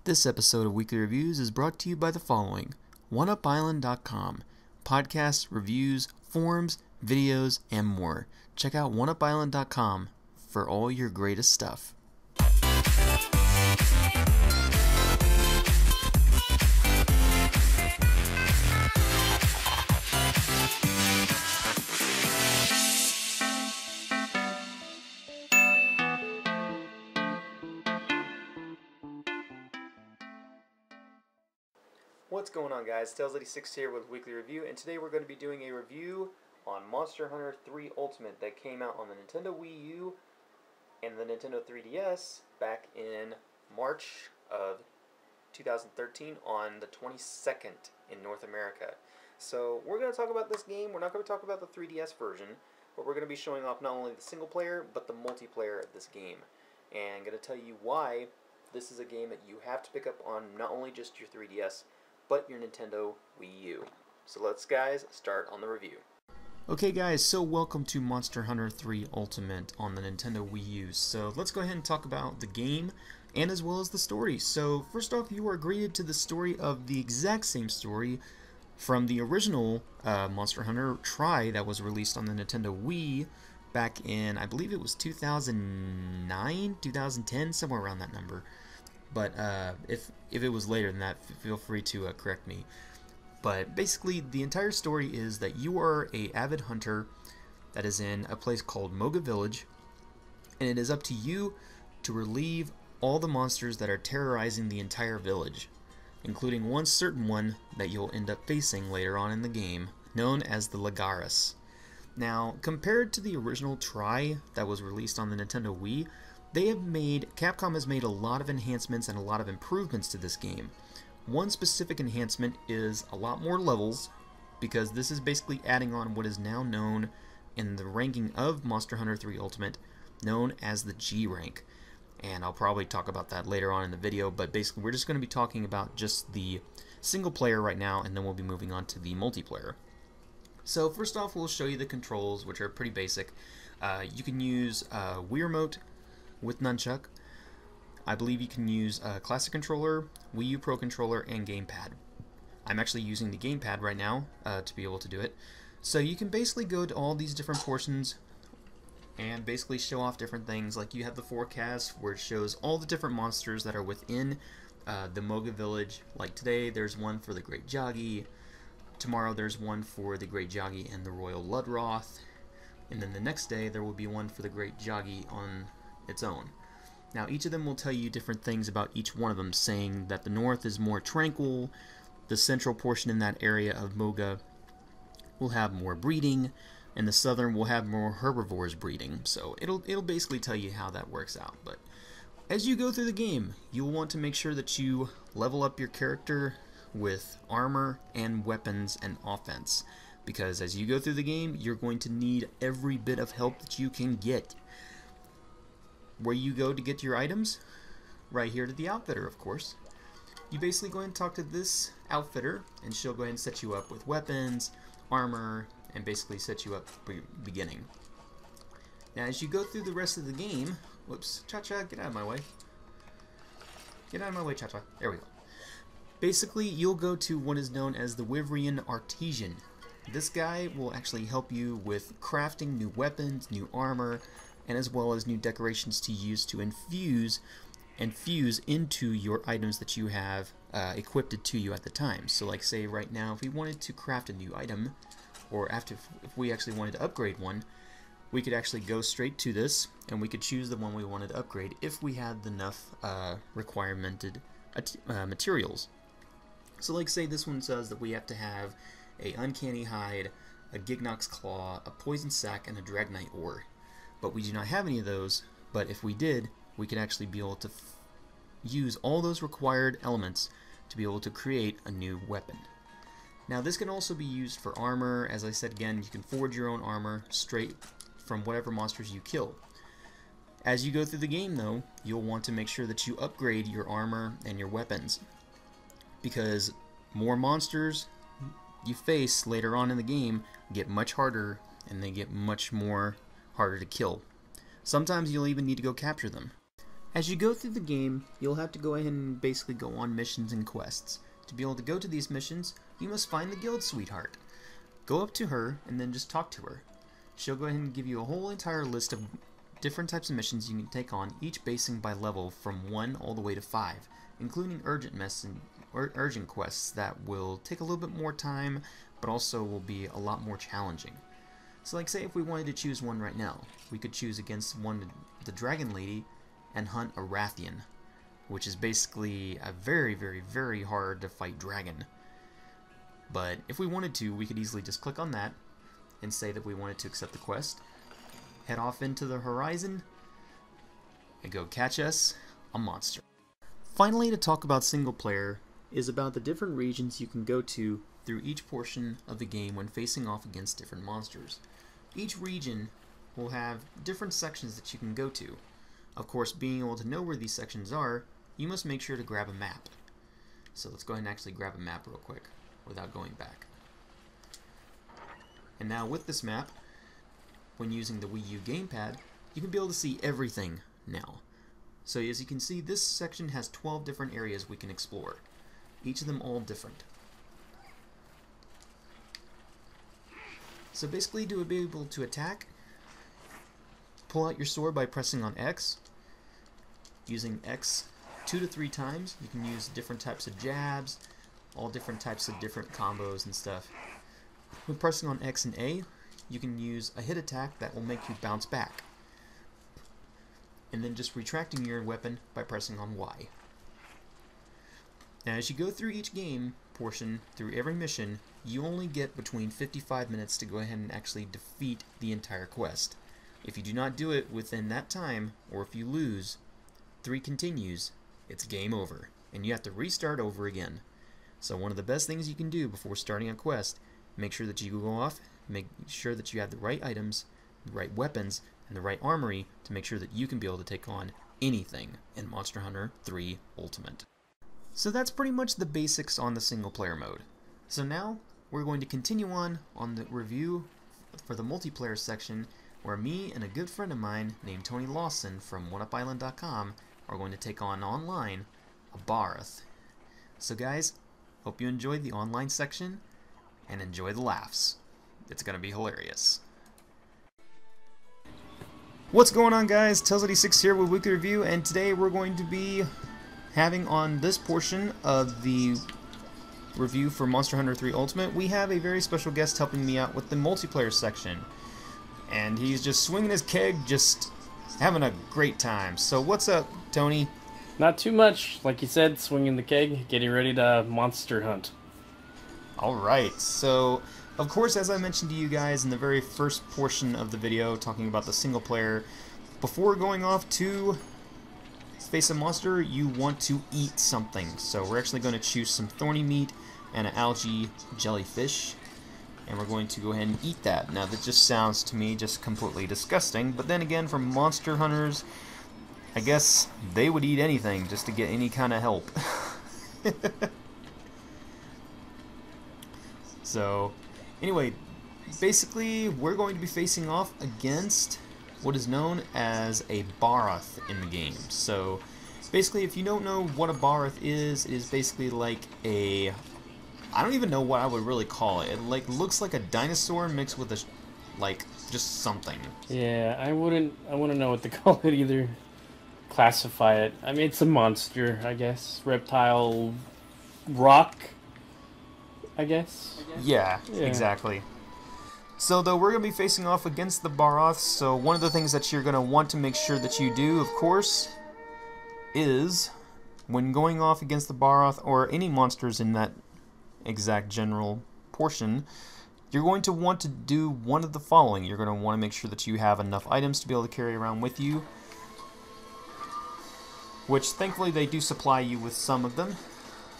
This episode of Weekly Reviews is brought to you by the following: OneUpIsland.com. Podcasts, reviews, forums, videos, and more. Check out OneUpIsland.com for all your greatest stuff. What's going on, guys? Tails86 here with Weekly Review, and today we're going to be doing a review on Monster Hunter 3 Ultimate that came out on the Nintendo Wii U and the Nintendo 3DS back in March of 2013 on the 22nd in North America. So we're going to talk about this game. We're not going to talk about the 3DS version, but we're going to be showing off not only the single player, but the multiplayer of this game. And I'm going to tell you why this is a game that you have to pick up on not only just your 3DS, but your Nintendo Wii U. So let's, guys, start on the review. Okay, guys, so welcome to Monster Hunter 3 Ultimate on the Nintendo Wii U. So let's go ahead and talk about the game and as well as the story. So first off, you are greeted to the story of the exact same story from the original Monster Hunter Tri that was released on the Nintendo Wii back in, I believe it was 2009, 2010, somewhere around that number. But if it was later than that, feel free to correct me. But basically, the entire story is that you are an avid hunter that is in a place called Moga Village, and it is up to you to relieve all the monsters that are terrorizing the entire village, including one certain one that you'll end up facing later on in the game, known as the Lagares. Now, compared to the original Tri that was released on the Nintendo Wii, Capcom has made a lot of enhancements and a lot of improvements to this game. One specific enhancement is a lot more levels, because this is basically adding on what is now known in the ranking of Monster Hunter 3 Ultimate, known as the G rank. And I'll probably talk about that later on in the video, but basically we're just going to be talking about just the single player right now, and then we'll be moving on to the multiplayer. So first off, we'll show you the controls, which are pretty basic. You can use Wii Remote with nunchuck. I believe you can use a classic controller, Wii U Pro controller, and gamepad. I'm actually using the gamepad right now to be able to do it. So you can basically go to all these different portions and basically show off different things. Like you have the forecast where it shows all the different monsters that are within the Moga Village. Like today there's one for the Great Jaggi, tomorrow there's one for the Great Jaggi and the Royal Ludroth, and then the next day there will be one for the Great Jaggi on its own. Now each of them will tell you different things about each one of them, saying that the north is more tranquil, the central portion in that area of Moga will have more breeding, and the southern will have more herbivores breeding. So it'll basically tell you how that works out. But as you go through the game, you'll want to make sure that you level up your character with armor and weapons and offense, because as you go through the game, you're going to need every bit of help that you can get. Where you go to get your items? Right here to the outfitter, of course. You basically go ahead and talk to this outfitter, and she'll go ahead and set you up with weapons, armor, and basically set you up for your beginning. Now as you go through the rest of the game, whoops, ChaCha, get out of my way. Get out of my way, ChaCha. There we go. Basically, you'll go to what is known as the Wyverian Artesian. This guy will actually help you with crafting new weapons, new armor, and as well as new decorations to use to infuse and fuse into your items that you have equipped to you at the time. So like say right now, if we wanted to craft a new item, or if we actually wanted to upgrade one, we could actually go straight to this and we could choose the one we wanted to upgrade if we had enough requiremented materials. So like say this one says that we have to have a uncanny hide, a Gignox claw, a poison sac, and a Dragonite ore. But we do not have any of those, but if we did, we could actually be able to use all those required elements to be able to create a new weapon. Now this can also be used for armor. As I said again, you can forge your own armor straight from whatever monsters you kill. As you go through the game though, you'll want to make sure that you upgrade your armor and your weapons, because more monsters you face later on in the game get much harder, and they get much more harder to kill. Sometimes you'll even need to go capture them. As you go through the game, you'll have to go ahead and basically go on missions and quests. To be able to go to these missions, you must find the guild sweetheart. Go up to her and then just talk to her. She'll go ahead and give you a whole entire list of different types of missions you can take on, each basing by level from 1 all the way to 5, including urgent quests that will take a little bit more time, but also will be a lot more challenging. So like say if we wanted to choose one right now, we could choose against the Dragon Lady and hunt a Rathian, which is basically a very, very, very hard to fight dragon. But if we wanted to, we could easily just click on that and say that we wanted to accept the quest, head off into the horizon, and go catch us a monster. Finally, to talk about single player is about the different regions you can go to through each portion of the game when facing off against different monsters. Each region will have different sections that you can go to. Of course, being able to know where these sections are, you must make sure to grab a map. So let's go ahead and actually grab a map real quick without going back. And now with this map, when using the Wii U gamepad, you can be able to see everything now. So as you can see, this section has 12 different areas we can explore, each of them all different. So basically, to be able to attack, pull out your sword by pressing on X. Using X 2 to 3 times, you can use different types of jabs, all different types of different combos and stuff. When pressing on X and A, you can use a hit attack that will make you bounce back. And then just retracting your weapon by pressing on Y. Now as you go through each game portion, through every mission, you only get between 55 minutes to go ahead and actually defeat the entire quest. If you do not do it within that time, or if you lose, 3 continues, it's game over, and you have to restart over again. So one of the best things you can do before starting a quest, make sure that you go off, make sure that you have the right items, the right weapons, and the right armory to make sure that you can be able to take on anything in Monster Hunter 3 Ultimate. So that's pretty much the basics on the single player mode. So now we're going to continue on the review for the multiplayer section, where me and a good friend of mine named Tony Lawson from OneUpIsland.com are going to take on online a Barroth. So guys, hope you enjoyed the online section and enjoy the laughs. It's going to be hilarious. What's going on, guys? Tails86 here with Wii-kly Review, and today we're going to be having on this portion of the review for Monster Hunter 3 Ultimate, we have a very special guest helping me out with the multiplayer section. And he's just swinging his keg, just having a great time. So what's up, Tony? Not too much. Like you said, swinging the keg, getting ready to monster hunt. Alright, so of course, as I mentioned to you guys in the very first portion of the video, talking about the single player, before going off to face a monster, you want to eat something. So we're actually going to choose some thorny meat and an algae jellyfish, and we're going to go ahead and eat that. Now that just sounds to me just completely disgusting, but then again, for monster hunters, I guess they would eat anything just to get any kind of help. So anyway, basically we're going to be facing off against what is known as a Barroth in the game. So basically, if you don't know what a Barroth is, it is basically like a, I don't even know what I would really call it. It like looks like a dinosaur mixed with a like just something. Yeah, I wouldn't know what to call it either. Classify it. I mean, it's a monster, I guess. Reptile, rock, I guess. Yeah, exactly. So though we're going to be facing off against the Barroth, so one of the things that you're going to want to make sure that you do, of course, is when going off against the Barroth or any monsters in that exact general portion, you're going to want to do one of the following. You're going to want to make sure that you have enough items to be able to carry around with you, which thankfully they do supply you with some of them,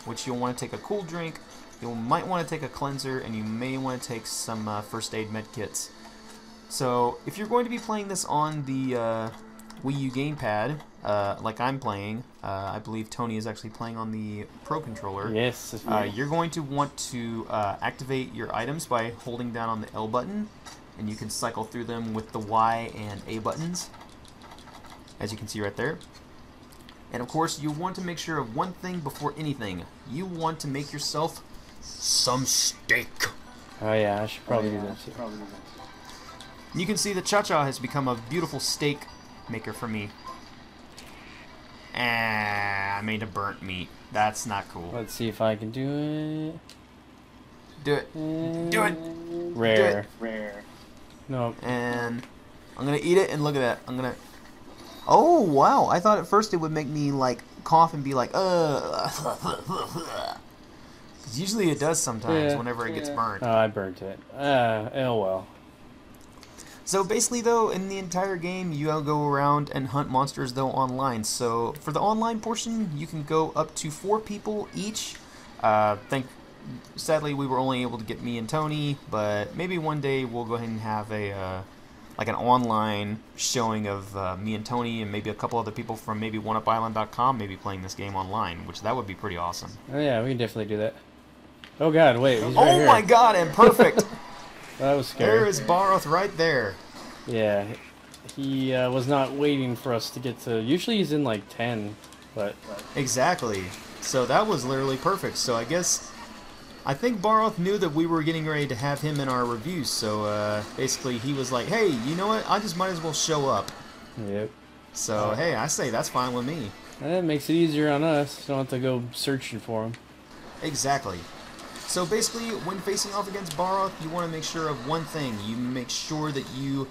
which you'll want to take a cool drink. You might want to take a cleanser, and you may want to take some first aid med kits. So if you're going to be playing this on the Wii U gamepad, like I'm playing, I believe Tony is actually playing on the Pro Controller. Yes. You're going to want to activate your items by holding down on the L button, and you can cycle through them with the Y and A buttons, as you can see right there. And of course, you want to make sure of one thing before anything. You want to make yourself some steak. Oh yeah, I should probably do that too. You can see that ChaCha has become a beautiful steak maker for me. I made a burnt meat. That's not cool. Let's see if I can do it. Do it. Do it. Rare. Do it. No. And I'm gonna eat it, and look at that. I'm gonna. Oh wow! I thought at first it would make me like cough and be like, Because usually it does sometimes whenever it gets burnt. Oh, I burnt it. Oh well. So basically, though, in the entire game, you go around and hunt monsters, though, online. So for the online portion, you can go up to 4 people each. Sadly, we were only able to get me and Tony, but maybe one day we'll go ahead and have a like an online showing of me and Tony and maybe a couple other people from maybe OneUpIsland.com maybe playing this game online, which that would be pretty awesome. Oh yeah, we can definitely do that. Oh god, wait, he's right here. Oh my god, and perfect! That was scary. There is Barroth right there. Yeah, he was not waiting for us to get to... Usually he's in like 10, but... Exactly. So that was literally perfect. So I think Barroth knew that we were getting ready to have him in our reviews. So basically he was like, hey, you know what? I just might as well show up. Yep. So hey, I say that's fine with me. That makes it easier on us. Don't have to go searching for him. Exactly. So basically, when facing off against Barroth, you want to make sure of one thing. You make sure that you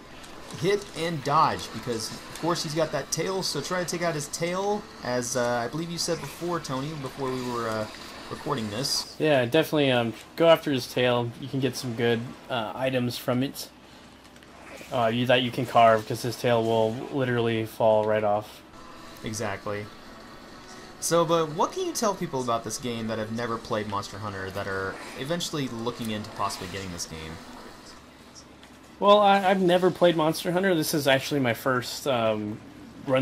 hit and dodge, because of course he's got that tail, so try to take out his tail, as I believe you said before, Tony, before we were recording this. Yeah, definitely go after his tail. You can get some good items from it that you can carve, because his tail will literally fall right off. Exactly. So, but what can you tell people about this game that have never played Monster Hunter that are eventually looking into possibly getting this game? Well, I've never played Monster Hunter. This is actually my first run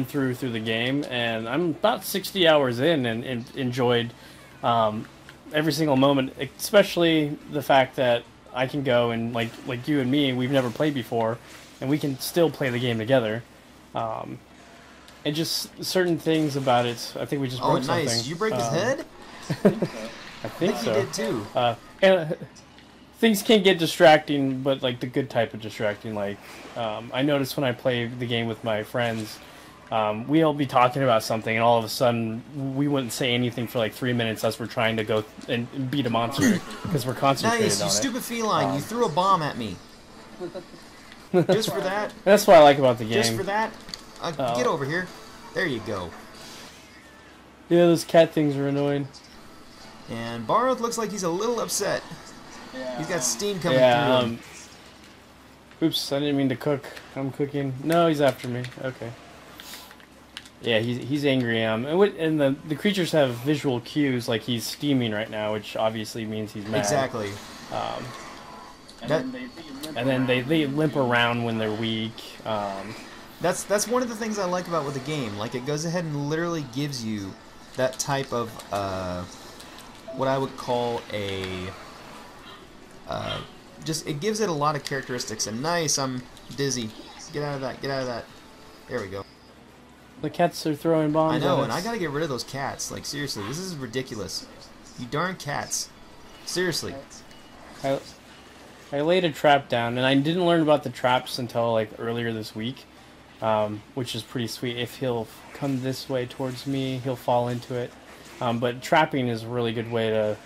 through the game, and I'm about 60 hours in and enjoyed every single moment, especially the fact that I can go and, like you and me, we've never played before, and we can still play the game together. And just certain things about it. I think we just broke something. Oh, nice. Did you break his head? I think so. You did too. And things can get distracting, but like the good type of distracting. Like I noticed when I play the game with my friends, we'll be talking about something, and all of a sudden we wouldn't say anything for like 3 minutes as we're trying to go and beat a monster because we're concentrated nice, on it. You stupid feline! You threw a bomb at me. Just for that. That's what I like about the game. Just for that. Get over here. There you go. Yeah, those cat things are annoying. And Barroth looks like he's a little upset. Yeah, he's got steam coming through him. Oops, I didn't mean to cook. I'm cooking. No, he's after me. Okay. Yeah, he's angry. And the creatures have visual cues, like he's steaming right now, which obviously means he's mad. Exactly. And then they limp around when they're weak. That's one of the things I like about with the game. Like, it goes ahead and literally gives you that type of what I would call a it gives it a lot of characteristics. And nice, I'm dizzy. Get out of that. Get out of that. There we go. The cats are throwing bombs. I know, at and us. I gotta get rid of those cats. Like, seriously, this is ridiculous. You darn cats. Seriously. I laid a trap down, and I didn't learn about the traps until like earlier this week. Which is pretty sweet. If he'll come this way towards me, he'll fall into it. But trapping is a really good way to,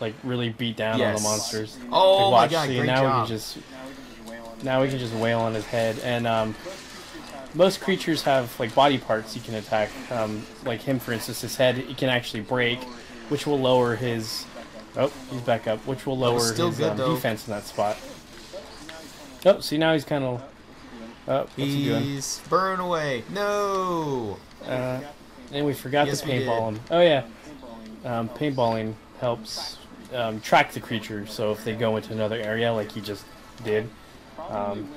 like, really beat down on the monsters. Oh like, my god, see, great now job. We can just wail on his head. And most creatures have like body parts you can attack. Like him, for instance, his head he can actually break, which will lower his. Oh, he's back up, which will lower his defense in that spot. Oh, see, now he's kind of. Oh, what's he doing? He's burn away. No. And we forgot Yes, to paintball him. Oh yeah, paintballing helps track the creature. So if they go into another area, like he just did,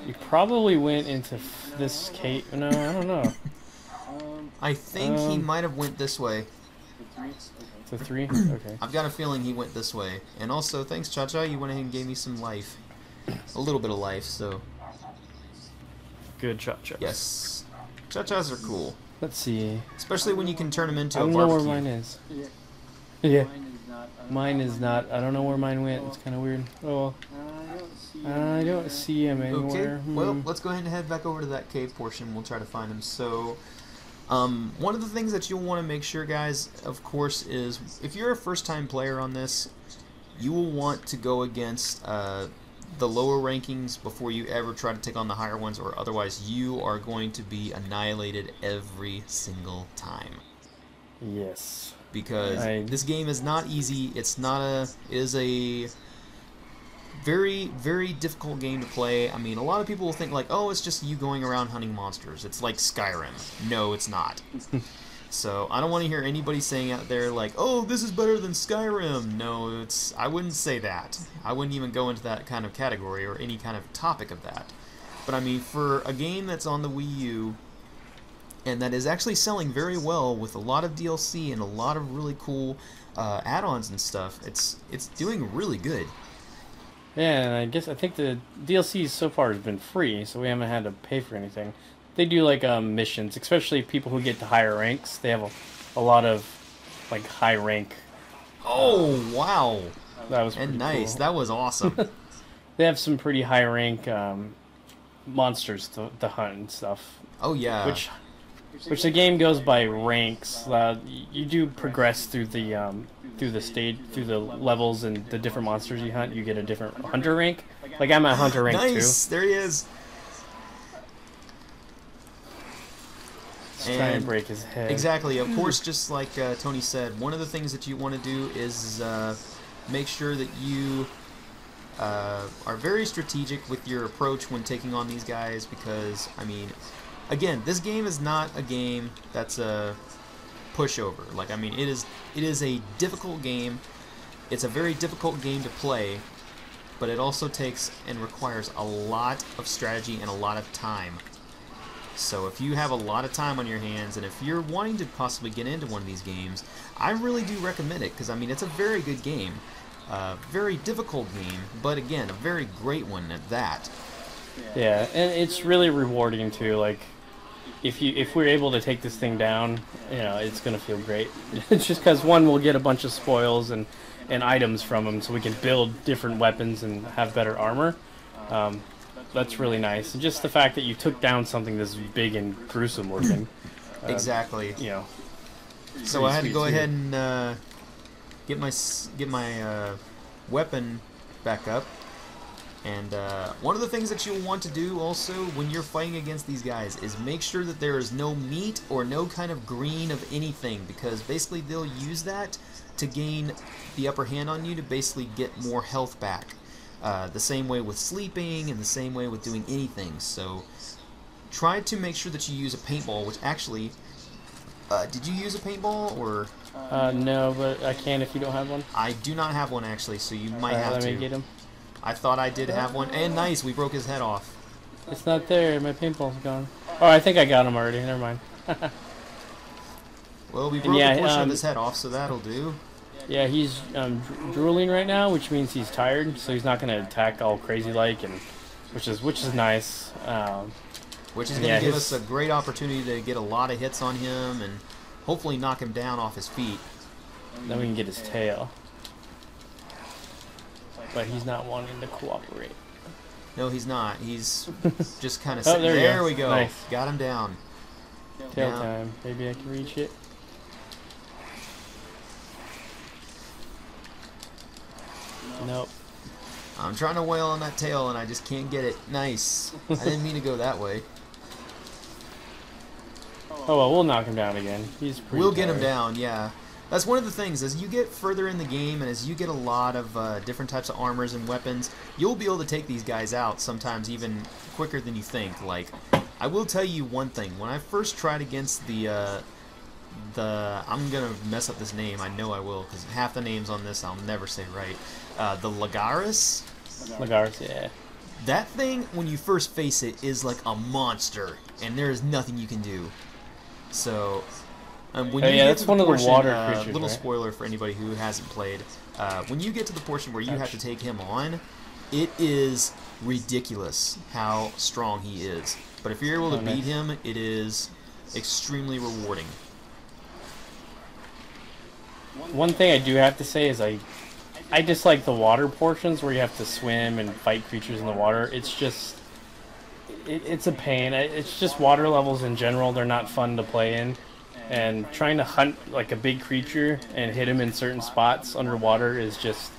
he probably went into this cave. No, I don't know. I think he might have went this way. To 3? Okay. I've got a feeling he went this way. And also, thanks, ChaCha. You went ahead and gave me some life. A little bit of life, so. Good ChaCha. Yes. ChaChas are cool. Let's see. Especially when you can turn them into I a don't know barbecue. where mine is. Yeah. Mine is not. I don't know where mine went. It's kind of weird. Oh. I don't see him anywhere. Okay, well, let's go ahead and head back over to that cave portion. We'll try to find him. So, one of the things that you'll want to make sure, guys, of course, is if you're a first-time player on this, you will want to go against the lower rankings before you ever try to take on the higher ones, or otherwise you are going to be annihilated every single time. Yes. Because this game is not easy. It is a very, very difficult game to play. I mean, a lot of people will think like, oh, it's just you going around hunting monsters. It's like Skyrim. No, it's not. So I don't want to hear anybody saying out there like, oh, this is better than Skyrim. No, I wouldn't say that. I wouldn't even go into that kind of category or any kind of topic of that. But I mean, for a game that's on the Wii U and that is actually selling very well with a lot of DLC and a lot of really cool add-ons and stuff, it's doing really good. Yeah, and I think the DLC so far has been free, so we haven't had to pay for anything. They do like missions, especially people who get to higher ranks. They have a lot of like high rank. Oh wow, that was and nice. Cool. That was awesome. They have some pretty high rank monsters to hunt and stuff. Oh yeah. Which the game goes by ranks. You do progress through the levels and the different monsters you hunt. You get a different hunter rank. Like I'm at hunter rank 2. Nice, there he is. Try and break his head. Exactly. Of course, just like Tony said, one of the things that you want to do is make sure that you are very strategic with your approach when taking on these guys, because, I mean, again, this game is not a game that's a pushover. Like, I mean, it is a difficult game. It's a very difficult game to play, but it also takes and requires a lot of strategy and a lot of time. So if you have a lot of time on your hands, and if you're wanting to possibly get into one of these games, I really do recommend it, because I mean, it's a very good game. Very difficult game, but again, a very great one at that. Yeah, and it's really rewarding too. Like, if we're able to take this thing down, you know, it's gonna feel great. It's just because one, we'll get a bunch of spoils and items from them, so we can build different weapons and have better armor. That's really nice. And just the fact that you took down something this big and gruesome looking. Exactly. You know. So I had to go ahead and get my weapon back up. And one of the things that you'll want to do also when you're fighting against these guys is make sure that there is no meat or no kind of green of anything, because basically they'll use that to gain the upper hand on you to basically get more health back. The same way with sleeping, and the same way with doing anything. So try to make sure that you use a paintball, which actually, did you use a paintball, or? No, but I can if you don't have one. I do not have one actually, so you might have let to. me get him. I thought I did have one, and nice, we broke his head off. It's not there, my paintball's gone. Oh, I think I got him already, never mind. Well, we broke a portion of his head off, so that'll do. Yeah, he's drooling right now, which means he's tired, so he's not going to attack all crazy like, and which is nice. Which is going to give us a great opportunity to get a lot of hits on him and hopefully knock him down off his feet. Then we can get his tail. But he's not wanting to cooperate. No, he's not. He's just kind of Oh, sitting there. We go. Nice. Got him down. Tail time. Maybe I can reach it. Nope. I'm trying to wail on that tail and I just can't get it. Nice. I didn't mean to go that way. Oh well, we'll knock him down again. He's pretty We'll get him down, yeah. That's one of the things, as you get further in the game and as you get a lot of different types of armors and weapons, you'll be able to take these guys out sometimes even quicker than you think. Like, I will tell you one thing. When I first tried against I'm going to mess up this name, I know I will, because half the names on this I'll never say right. The Lagaris? Lagaris, yeah. That thing, when you first face it, is like a monster, and there is nothing you can do. So, when you get to the portion, water creatures, little right? spoiler for anybody who hasn't played, when you get to the portion where you have to take him on, it is ridiculous how strong he is. But if you're able to beat him, it is extremely rewarding. One thing I do have to say is I dislike the water portions where you have to swim and fight creatures in the water. It's just it's a pain. It's just water levels in general. They're not fun to play in. And trying to hunt like a big creature and hit him in certain spots underwater is just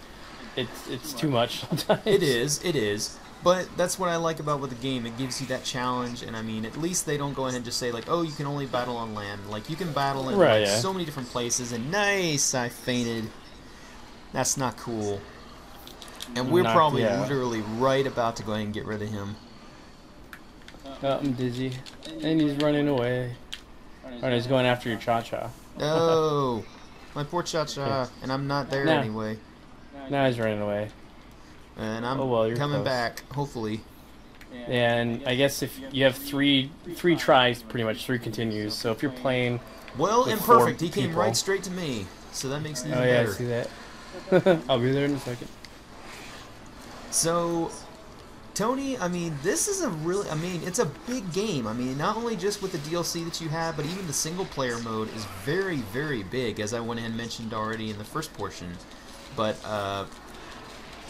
it's too much sometimes. It is. But that's what I like about with the game. It gives you that challenge, and I mean, at least they don't go ahead and just say like, "Oh, you can only battle on land." Like you can battle in Right, yeah. so many different places. And nice, I fainted. That's not cool. And we're probably literally right about to go ahead and get rid of him. Oh, I'm dizzy, and he's running away. Alright, he's going after your ChaCha. No, my poor ChaCha, and I'm not there anyway. Now he's running away. And I'm coming close. back, hopefully. And I guess if you have three tries, pretty much 3 continues. So if you're playing, well, and perfect, he came right straight to me, so that makes it even better. I see that. I'll be there in a second. So, Tony, I mean, this is it's a big game. I mean, not only just with the DLC that you have, but even the single-player mode is very, very big, as I went ahead and mentioned already in the first portion. But,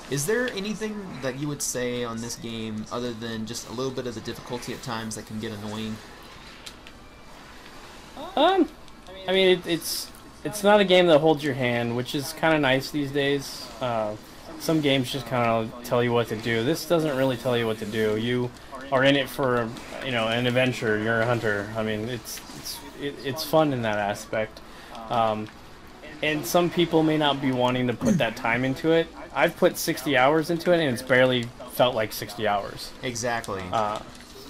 is there anything that you would say on this game other than just a little bit of the difficulty at times that can get annoying? I mean, it's not a game that holds your hand, which is kind of nice these days. Some games just kind of tell you what to do. This doesn't really tell you what to do. You are in it for, you know, an adventure. You're a hunter. I mean, it's fun in that aspect. And some people may not be wanting to put that time into it. I've put 60 hours into it, and it's barely felt like 60 hours. Exactly.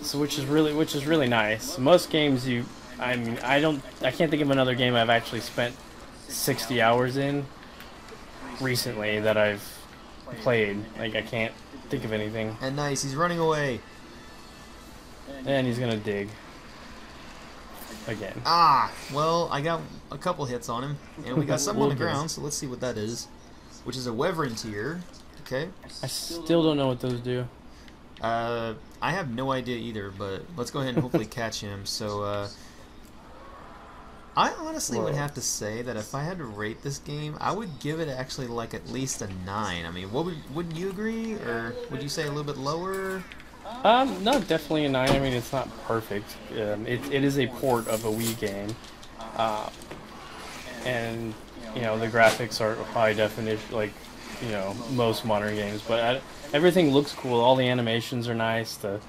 So which is really nice. Most games I can't think of another game I've actually spent 60 hours in recently that I've played. Like, I can't think of anything. And nice, he's running away. And he's gonna dig. Again. Ah, well, I got a couple hits on him, and we got something on the ground, so let's see what that is. Which is a Wyvern tier. Okay. I still don't know what those do. I have no idea either, but let's go ahead and hopefully catch him. So, I honestly would have to say that if I had to rate this game, I would give it actually like at least a 9. I mean, wouldn't you agree, or would you say a little bit lower? No, definitely a 9. I mean, it's not perfect. It is a port of a Wii game, and you know the graphics are high definition, like most modern games. But everything looks cool. All the animations are nice. The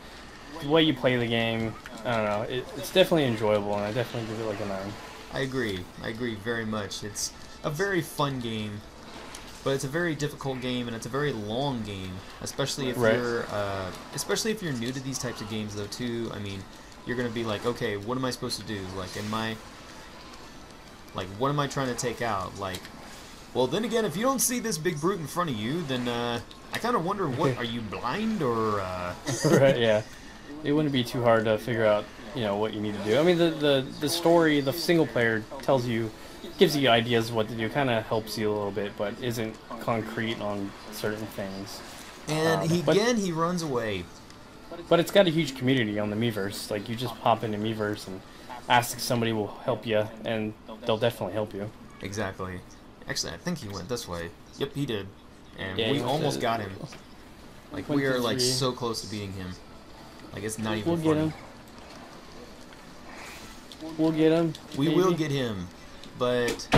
way you play the game, I don't know. It's definitely enjoyable, and I definitely give it like a 9. I agree very much. It's a very fun game. But it's a very difficult game, and it's a very long game, especially if you're new to these types of games, though. Too, I mean, you're gonna be like, okay, what am I supposed to do? What am I trying to take out? Like, well, then again, if you don't see this big brute in front of you, then I kind of wonder, what are you blind or? Right, yeah. It wouldn't be too hard to figure out, what you need to do. I mean, the story, the single player gives you ideas of what to do, kind of helps you a little bit, but isn't concrete on certain things. And he runs away. But it's got a huge community on the Miiverse. Like, you just pop into Miiverse and ask if somebody will help you, and they'll definitely help you. Exactly. Actually, I think he went this way. Yep, he did. And yeah, we almost got him. Like, we are like so close to beating him. Like, it's not even funny. We'll get him. We'll get him. We will get him. But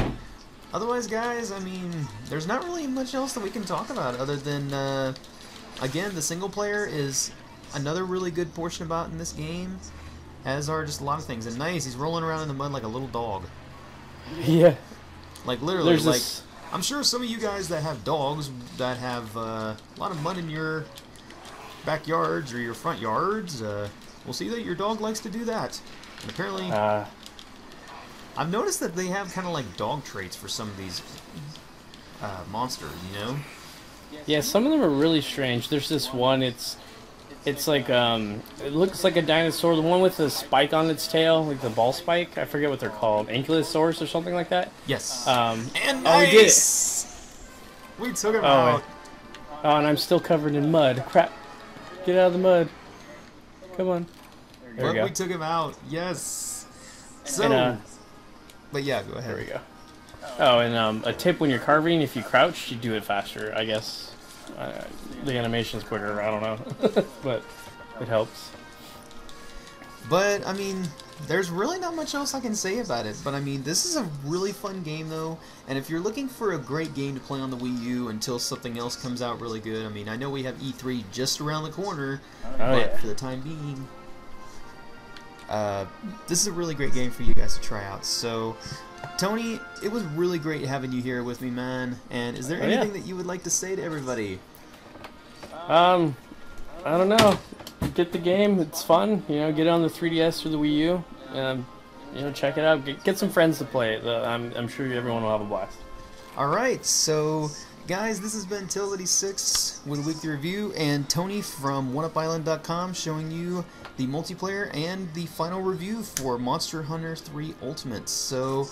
otherwise, guys, I mean, there's not really much else that we can talk about other than, again, the single player is another really good portion about in this game, as are just a lot of things. And nice, he's rolling around in the mud like a little dog. Yeah. Like, literally, I'm sure some of you guys that have dogs that have a lot of mud in your backyards or your front yards, will see that your dog likes to do that. And apparently... I've noticed that they have kind of like dog traits for some of these monsters, Yeah, some of them are really strange. There's this one, it's like, it looks like a dinosaur. The one with the spike on its tail, like the ball spike. I forget what they're called. Ankylosaurus or something like that? Yes. And nice! We took him out. Oh, and I'm still covered in mud. Crap. Get out of the mud. Come on. There we go. We took him out. Yes. So, And, but yeah, go ahead. there we go. Oh, and a tip when you're carving, if you crouch, you do it faster, I guess. The animation's quicker, I don't know. But it helps. But, I mean, there's really not much else I can say about it. But, I mean, this is a really fun game, though. And if you're looking for a great game to play on the Wii U until something else comes out really good, I mean, I know we have E3 just around the corner. But for the time being, this is a really great game for you guys to try out. So, Tony, it was really great having you here with me, man. And is there anything that you would like to say to everybody? I don't know. Get the game. It's fun. You know, get it on the 3DS or the Wii U. You know, check it out. Get some friends to play it. I'm sure everyone will have a blast. All right, so guys, this has been Till86 with a weekly review, and Tony from OneUpIsland.com showing you the multiplayer and the final review for Monster Hunter 3 Ultimate. So,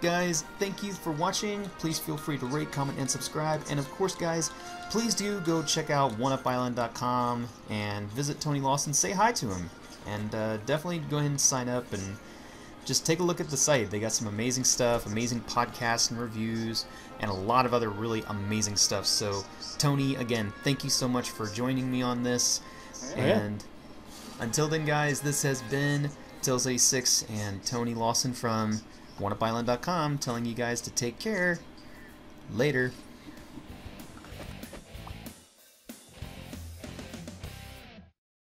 guys, thank you for watching. Please feel free to rate, comment, and subscribe. And of course, guys, please do go check out OneUpIsland.com and visit Tony Lawson. Say hi to him, and definitely go ahead and sign up and just take a look at the site. They got some amazing stuff, amazing podcasts and reviews, and a lot of other really amazing stuff. So, Tony, again, thank you so much for joining me on this. And until then, guys, this has been Till86 and Tony Lawson from OneUpIsland.com telling you guys to take care. Later.